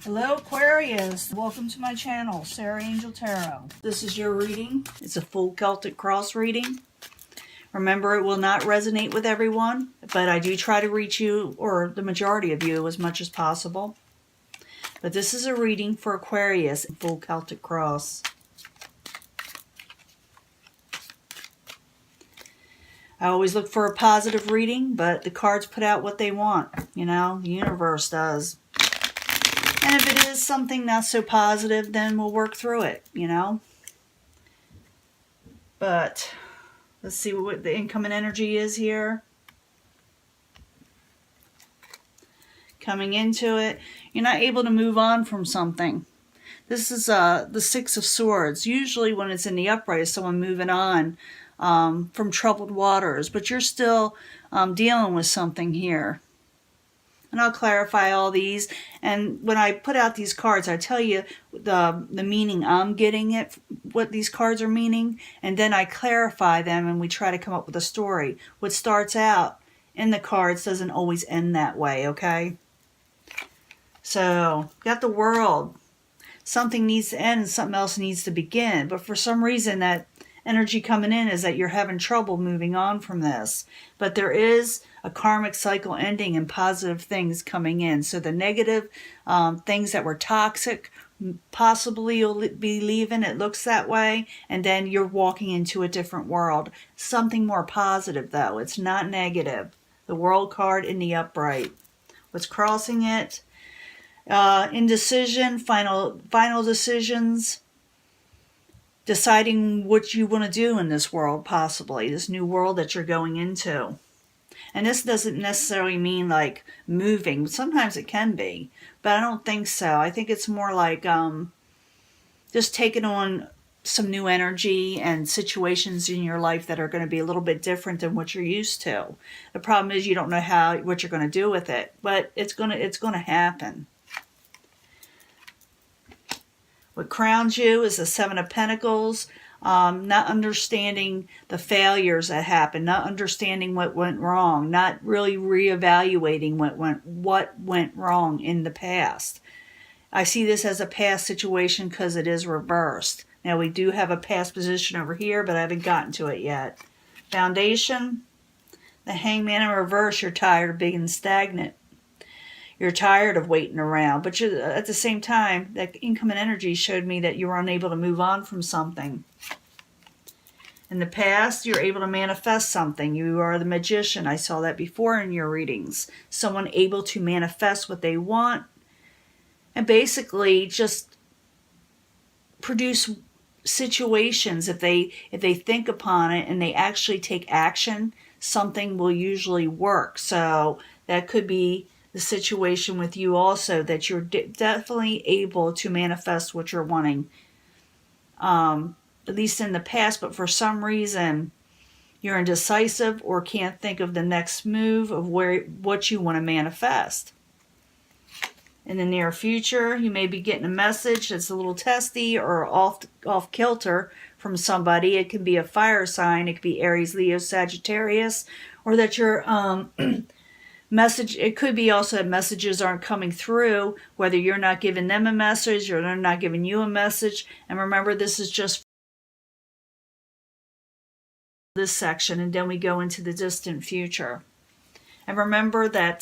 Hello Aquarius, welcome to my channel, Sarah Angel Tarot. This is your reading. It's a full Celtic cross reading. Remember, it will not resonate with everyone, but I do try to reach you, or the majority of you, as much as possible. But this is a reading for Aquarius, full Celtic cross. I always look for a positive reading, but the cards put out what they want. You know, the universe does. And if it is something not so positive, then we'll work through it, you know. But let's see what the incoming energy is here. Coming into it, you're not able to move on from something. This is the Six of Swords. Usually when it's in the upright, it's someone moving on from troubled waters. But you're still dealing with something here. And I'll clarify all these. And when I put out these cards, I tell you the meaning I'm getting it, what these cards are meaning. And then I clarify them and we try to come up with a story. What starts out in the cards doesn't always end that way, okay? So, got the World. Something needs to end and something else needs to begin. But for some reason, that energy coming in is that you're having trouble moving on from this. But there is a karmic cycle ending and positive things coming in. So the negative things that were toxic, possibly you'll be leaving. It looks that way. And then you're walking into a different world. Something more positive, though. It's not negative. The World card in the upright. What's crossing it? Indecision, final decisions. Deciding what you want to do in this world, possibly. This new world that you're going into. And this doesn't necessarily mean like moving. Sometimes it can be. But I don't think so. I think it's more like just taking on some new energy and situations in your life that are going to be a little bit different than what you're used to. The problem is you don't know what you're going to do with it. But it's going to happen. What crowns you is the Seven of Pentacles. Not understanding the failures that happened, not understanding what went wrong, not really reevaluating what went wrong in the past. I see this as a past situation because it is reversed. Now we do have a past position over here, but I haven't gotten to it yet. Foundation, the Hangman in reverse. You're tired of being stagnant. You're tired of waiting around, but at the same time, that incoming energy showed me that you were unable to move on from something. In the past, you're able to manifest something. You are the magician. I saw that before in your readings. Someone able to manifest what they want and basically just produce situations. If they think upon it and they actually take action, something will usually work. So that could be the situation with you also, that you're definitely able to manifest what you're wanting, at least in the past. But for some reason you're indecisive or can't think of the next move of what you want to manifest. In the near future, you may be getting a message that's a little testy or off kilter from somebody. It can be a fire sign. It could be Aries, Leo, Sagittarius, or that you're message. It could be also that messages aren't coming through, whether you're not giving them a message or they're not giving you a message. And remember, this is just this section, and then we go into the distant future. And remember that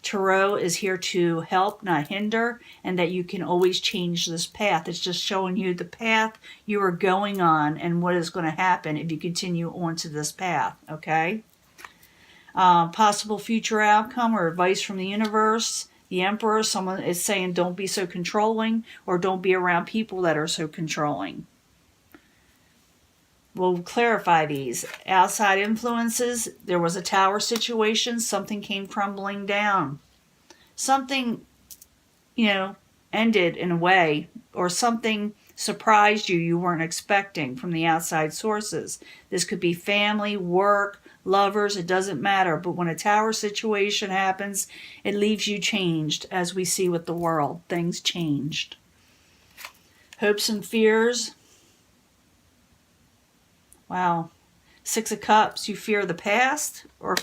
Tarot is here to help, not hinder, and that you can always change this path. It's just showing you the path you are going on and what is going to happen if you continue onto this path, okay? Possible future outcome or advice from the universe. The Emperor, someone is saying don't be so controlling, or don't be around people that are so controlling. We'll clarify these. Outside influences, there was a tower situation, something came crumbling down. Something, ended in a way, or something surprised you weren't expecting from the outside sources. This could be family, work, lovers, it doesn't matter. But when a tower situation happens, it leaves you changed, as we see with the World. Things changed. Hopes and fears. Wow. Six of Cups. You fear the past, or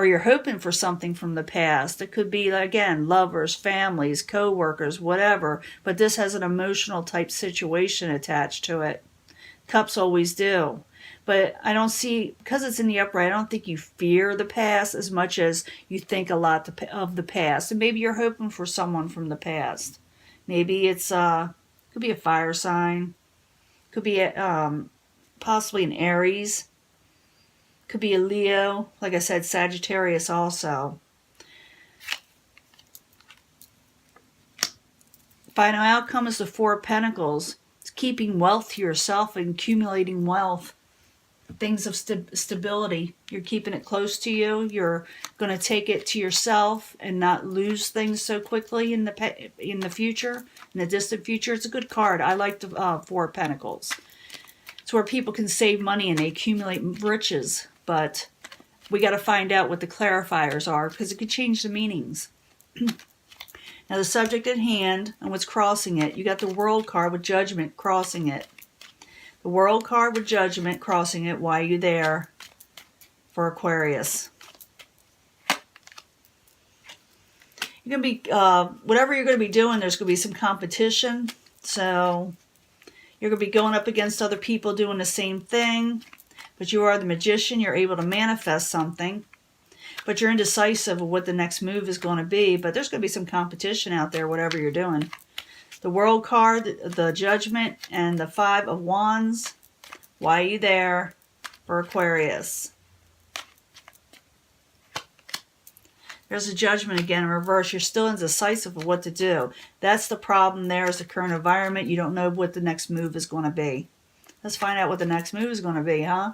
or you're hoping for something from the past. It could be, again, lovers, families, co-workers, whatever, but this has an emotional type situation attached to it. Cups always do. But I don't see, because it's in the upright, I don't think you fear the past as much as you think a lot of the past. And maybe you're hoping for someone from the past. Maybe it's, could be a fire sign. Could be possibly an Aries. Could be a Leo. Like I said, Sagittarius also. Final outcome is the Four of Pentacles. It's keeping wealth to yourself and accumulating wealth. Things of stability. You're keeping it close to you. You're going to take it to yourself and not lose things so quickly in the future, in the distant future. It's a good card. I like the Four of Pentacles. It's where people can save money and they accumulate riches. But we got to find out what the clarifiers are, because it could change the meanings. Now the subject at hand and what's crossing it. You got the World card with Judgment crossing it. The World card with Judgment crossing it. Why are you there for Aquarius? You're going to be, whatever you're going to be doing, there's going to be some competition. So you're going to be going up against other people doing the same thing. But you are the magician. You're able to manifest something. But you're indecisive of what the next move is going to be. But there's going to be some competition out there, whatever you're doing. The World card, the Judgment, and the Five of Wands. Why are you there for Aquarius? There's a Judgment again in reverse. You're still indecisive of what to do. That's the problem there, is the current environment. You don't know what the next move is going to be. Let's find out what the next move is going to be, huh?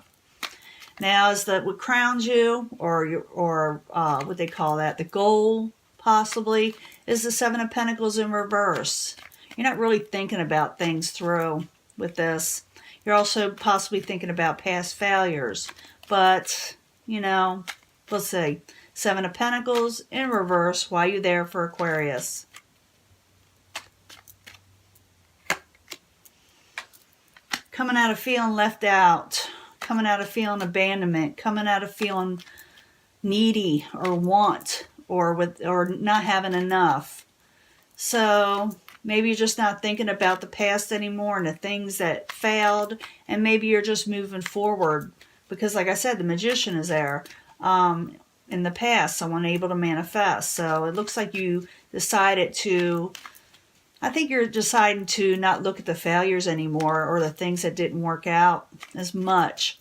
Now, is that what crowns you, or what they call that, the goal, possibly, is the Seven of Pentacles in reverse. You're not really thinking about things through with this. You're also possibly thinking about past failures. But, you know, let's see. Seven of Pentacles in reverse. Why are you there for Aquarius? Coming out of feeling left out. Coming out of feeling abandonment. Coming out of feeling needy or want or not having enough. So maybe you're just not thinking about the past anymore and the things that failed, and maybe you're just moving forward because, like I said, the Magician is there. In the past, someone able to manifest. So it looks like you decided to, I think you're deciding to not look at the failures anymore or the things that didn't work out as much.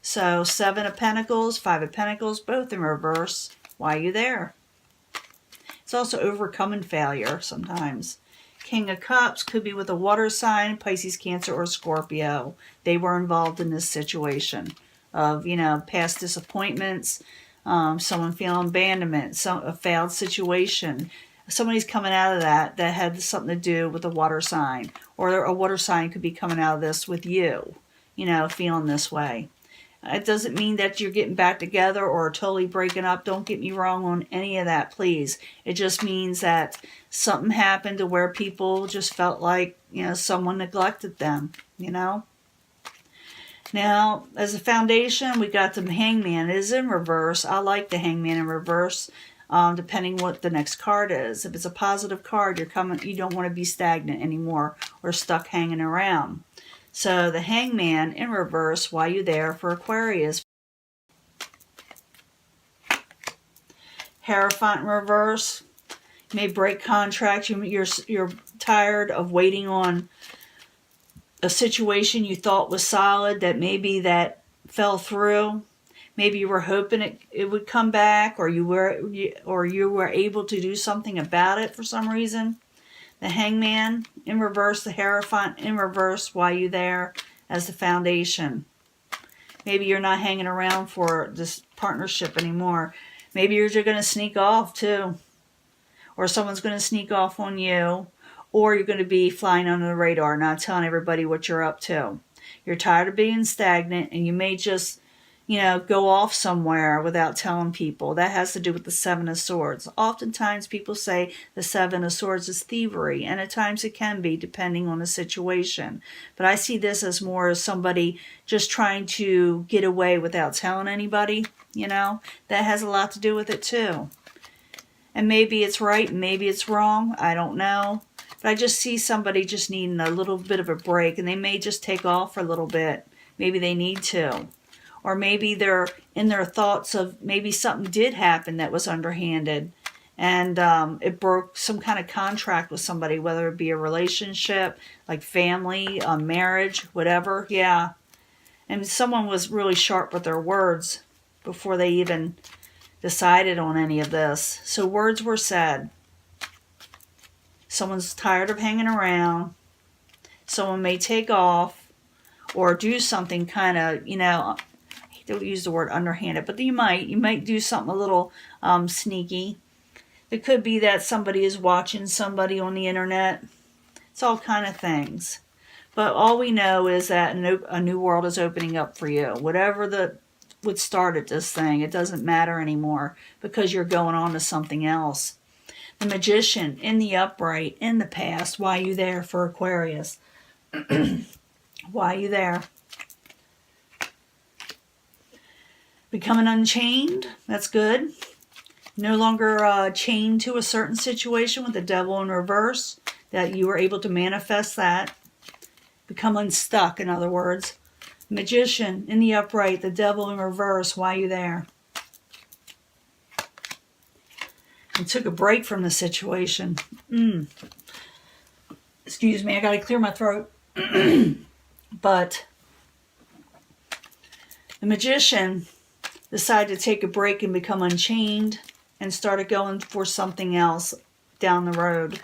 So Seven of Pentacles, Five of Pentacles, both in reverse. Why are you there? It's also overcoming failure sometimes. King of Cups could be with a water sign, Pisces, Cancer, or Scorpio. They were involved in this situation of, you know, past disappointments, someone feeling abandonment, a failed situation. Somebody's coming out of that had something to do with a water sign. Or a water sign could be coming out of this with you, you know, feeling this way. It doesn't mean that you're getting back together or totally breaking up. Don't get me wrong on any of that, please. It just means that something happened to where people just felt like, you know, someone neglected them, you know. Now, as a foundation, we got the Hangman. It is in reverse. I like the Hangman in reverse, depending what the next card is. If it's a positive card, you don't want to be stagnant anymore or stuck hanging around. So the Hangman in reverse, why are you there for Aquarius? Hierophant in reverse. You may break contracts. You're tired of waiting on a situation you thought was solid that maybe that fell through. Maybe you were hoping it would come back, or you were able to do something about it for some reason. The Hangman in reverse, the Hierophant in reverse, why you there as the foundation. Maybe you're not hanging around for this partnership anymore. Maybe you're just going to sneak off too. Or someone's going to sneak off on you. Or you're going to be flying under the radar, not telling everybody what you're up to. You're tired of being stagnant, and you may just, go off somewhere without telling people. That has to do with the Seven of Swords. Oftentimes people say the Seven of Swords is thievery, and at times it can be, depending on the situation. But I see this as more as somebody just trying to get away without telling anybody, That has a lot to do with it too. And maybe it's right, maybe it's wrong, I don't know. But I just see somebody just needing a little bit of a break, and they may just take off for a little bit. Maybe they need to. Or maybe they're in their thoughts of maybe something did happen that was underhanded, and it broke some kind of contract with somebody, whether it be a relationship, like family, a marriage, whatever. Yeah. And someone was really sharp with their words before they even decided on any of this. So words were said. Someone's tired of hanging around. Someone may take off or do something kind of, I hate to use the word underhanded, but you might do something a little sneaky. It could be that somebody is watching somebody on the internet. It's all kind of things. But all we know is that a new world is opening up for you. Whatever what started this thing, it doesn't matter anymore because you're going on to something else. The Magician in the upright, in the past. Why you there for Aquarius? Why you there? Becoming unchained. That's good. No longer chained to a certain situation with the Devil in reverse. That you were able to manifest that. Become unstuck, in other words. Magician in the upright, the Devil in reverse. Why you there? And took a break from the situation. Excuse me, I got to clear my throat. But the Magician decided to take a break and become unchained and started going for something else down the road.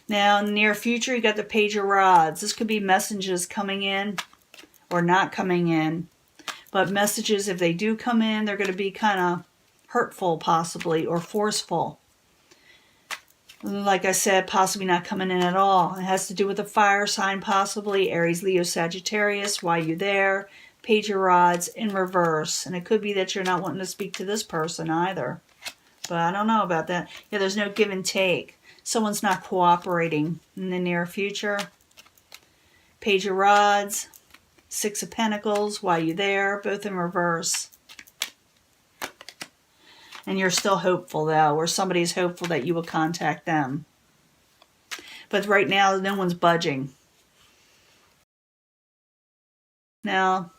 Now, in the near future, you got the Page of Rods. This could be messages coming in or not coming in. But messages, if they do come in, they're going to be kind of hurtful, possibly, or forceful. Like I said, possibly not coming in at all. It has to do with a fire sign, possibly. Aries, Leo, Sagittarius. Why you there? Page of Rods in reverse. And it could be that you're not wanting to speak to this person either. But I don't know about that. Yeah, there's no give and take. Someone's not cooperating in the near future. Page of Rods. Six of Pentacles. Why you there? Both in reverse. And you're still hopeful, though, or somebody's hopeful that you will contact them. But right now, no one's budging. Now,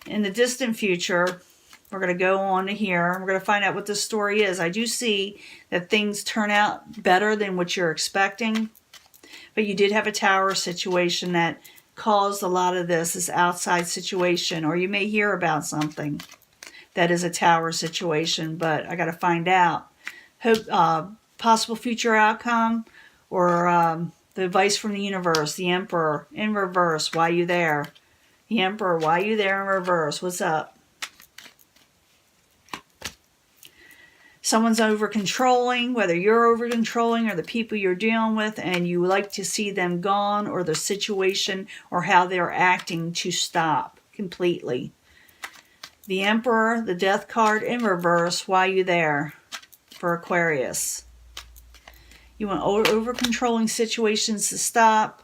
in the distant future, we're going to go on to here. We're going to find out what this story is. I do see that things turn out better than what you're expecting. But you did have a tower situation that caused a lot of this outside situation. Or you may hear about something that is a tower situation, but I got to find out. Possible future outcome, or the advice from the universe. The Emperor in reverse. Why you there? The Emperor. Why you there in reverse? What's up? Someone's over controlling, whether you're over controlling or the people you're dealing with, and you like to see them gone, or the situation or how they're acting to stop completely. The Emperor, the Death card in reverse. Why you there for Aquarius? You want over-controlling situations to stop,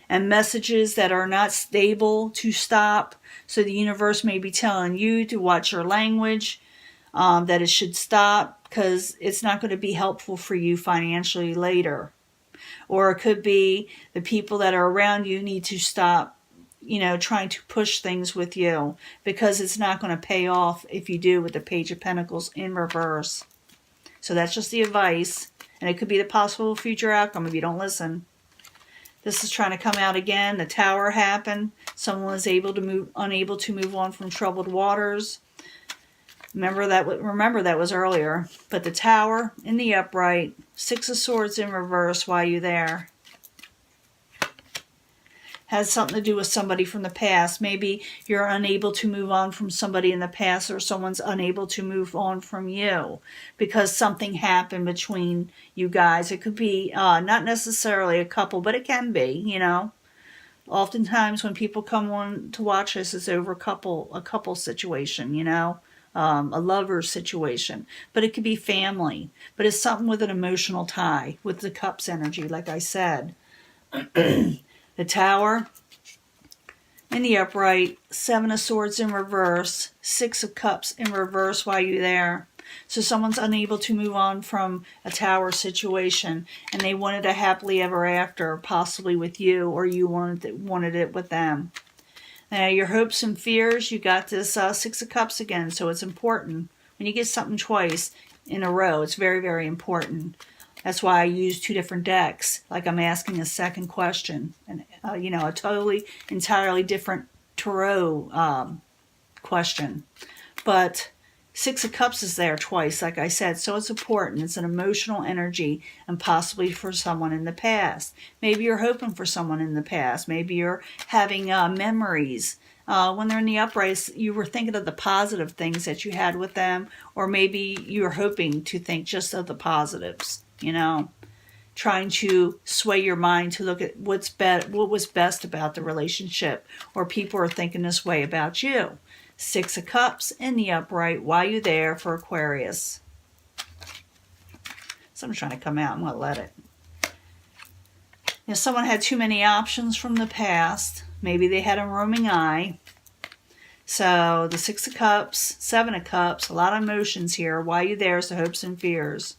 and messages that are not stable to stop. So the universe may be telling you to watch your language, that it should stop because it's not going to be helpful for you financially later. Or it could be the people that are around you need to stop trying to push things with you, because it's not going to pay off if you do with the Page of Pentacles in reverse. So that's just the advice, and it could be the possible future outcome if you don't listen. This is trying to come out again. The Tower happened. Someone was unable to move on from troubled waters. Remember that was earlier. But the Tower in the upright, Six of Swords in reverse. Why you there? Has something to do with somebody from the past. Maybe you're unable to move on from somebody in the past, or someone's unable to move on from you because something happened between you guys. It could be not necessarily a couple, but it can be, Oftentimes when people come on to watch us, it's over a couple situation, you know, a lover situation. But it could be family. But it's something with an emotional tie with the Cups energy, like I said. The Tower in the upright, 7 of Swords in reverse, 6 of Cups in reverse while you're there. So someone's unable to move on from a Tower situation, and they wanted a happily ever after, possibly with you, or you wanted it with them. Now, your hopes and fears, you got this 6 of Cups again, so it's important. When you get something twice in a row, it's very, very important. That's why I use 2 different decks, like I'm asking a second question, and you know, a totally, entirely different tarot question. But 6 of Cups is there twice, like I said, so it's important. It's an emotional energy, and possibly for someone in the past. Maybe you're hoping for someone in the past. Maybe you're having memories. When they're in the uprights, you were thinking of the positive things that you had with them, or maybe you were hoping to think just of the positives, you know, trying to sway your mind to look at what was best about the relationship, or people are thinking this way about you. 6 of Cups in the upright while you're there for Aquarius. Someone's trying to come out. I'm going to let it. If someone had too many options from the past, maybe they had a roaming eye. So the 6 of Cups, 7 of Cups, a lot of emotions here. While you're there is the hopes and fears.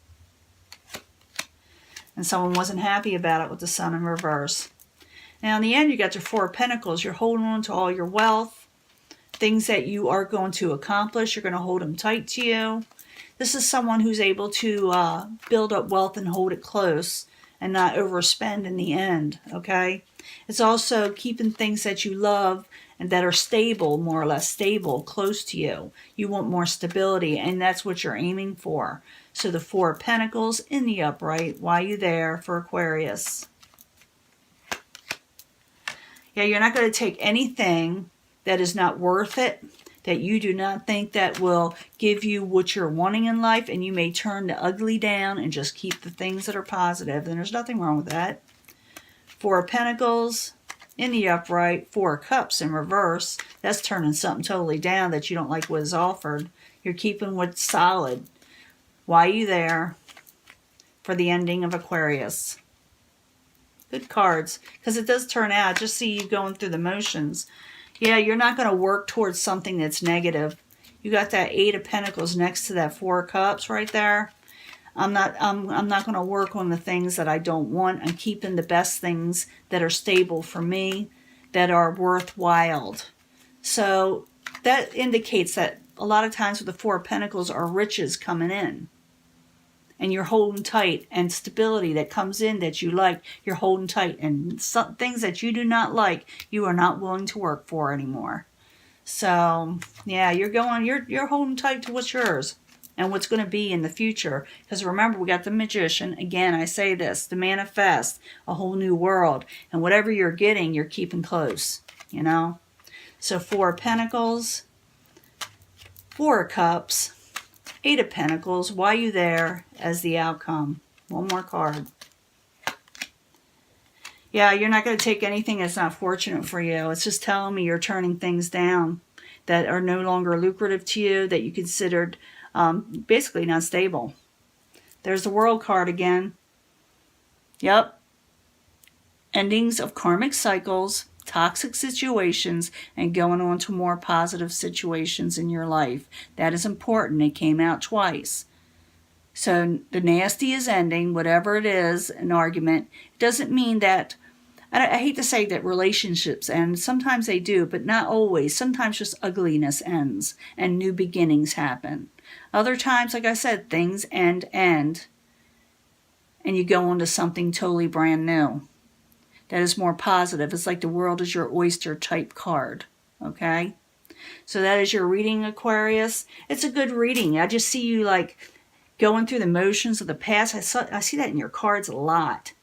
And someone wasn't happy about it with the Sun in reverse. Now in the end, you got your 4 of Pentacles. You're holding on to all your wealth. Things that you are going to accomplish, you're going to hold them tight to you. This is someone who's able to build up wealth and hold it close and not overspend in the end, okay? It's also keeping things that you love and that are stable, more or less stable, close to you. You want more stability, and that's what you're aiming for. So the 4 of Pentacles in the upright while you're there for Aquarius. Yeah, you're not going to take anything that is not worth it, that you do not think that will give you what you're wanting in life, and you may turn the ugly down and just keep the things that are positive, and there's nothing wrong with that. 4 of Pentacles in the upright, 4 of Cups in reverse. That's turning something totally down that you don't like what is offered. You're keeping what's solid. Why are you there for the ending of Aquarius? Good cards, because it does turn out, just see you going through the motions. Yeah, you're not going to work towards something that's negative. You got that 8 of Pentacles next to that 4 of Cups right there. I'm not going to work on the things that I don't want. I'm keeping the best things that are stable for me, that are worthwhile. So that indicates that a lot of times with the 4 of Pentacles are riches coming in. And you're holding tight, and stability that comes in that you like, you're holding tight. And some things that you do not like, you are not willing to work for anymore. So, yeah, you're holding tight to what's yours and what's going to be in the future. Because remember, we got the Magician. Again, I say this, to manifest a whole new world. And whatever you're getting, you're keeping close, you know. So 4 of Pentacles, 4 of Cups, 8 of Pentacles, why you there as the outcome. One more card. Yeah, you're not going to take anything that's not fortunate for you. It's just telling me you're turning things down that are no longer lucrative to you, that you considered basically not stable. There's the World card again. Yep. Endings of karmic cycles, toxic situations, and going on to more positive situations in your life. That is important. It came out twice. So the nasty is ending, whatever it is, an argument. It doesn't mean that, I hate to say that relationships end. Sometimes they do, but not always. Sometimes just ugliness ends and new beginnings happen. Other times, like I said, things end, and you go on to something totally brand new. That is more positive. It's like the world is your oyster type card. Okay? So that is your reading, Aquarius. It's a good reading. I just see you like going through the motions of the past. I see that in your cards a lot.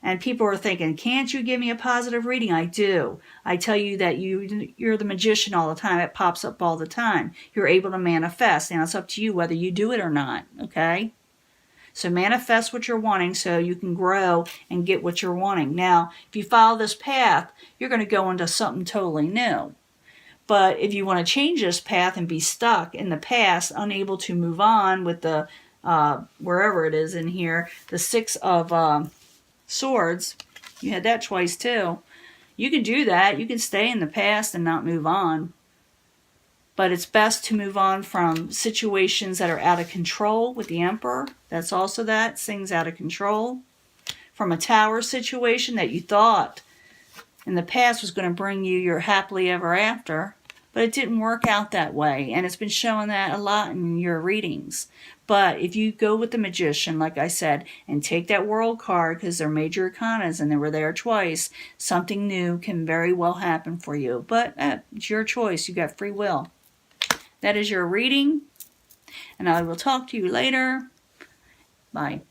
And people are thinking, can't you give me a positive reading? I do. I tell you that you're the magician all the time. It pops up all the time. You're able to manifest. Now it's up to you whether you do it or not. Okay? So manifest what you're wanting so you can grow and get what you're wanting. Now, if you follow this path, you're going to go into something totally new. But if you want to change this path and be stuck in the past, unable to move on with the, wherever it is in here, the Six of Swords, you had that twice too. You can do that. You can stay in the past and not move on. But it's best to move on from situations that are out of control with the Emperor. That's also that. Things out of control. From a Tower situation that you thought in the past was going to bring you your happily ever after. But it didn't work out that way. And it's been showing that a lot in your readings. But if you go with the Magician, like I said, and take that World card, because they're major arcanas and they were there twice, something new can very well happen for you. But it's your choice. You got free will. That is your reading. And I will talk to you later. Bye.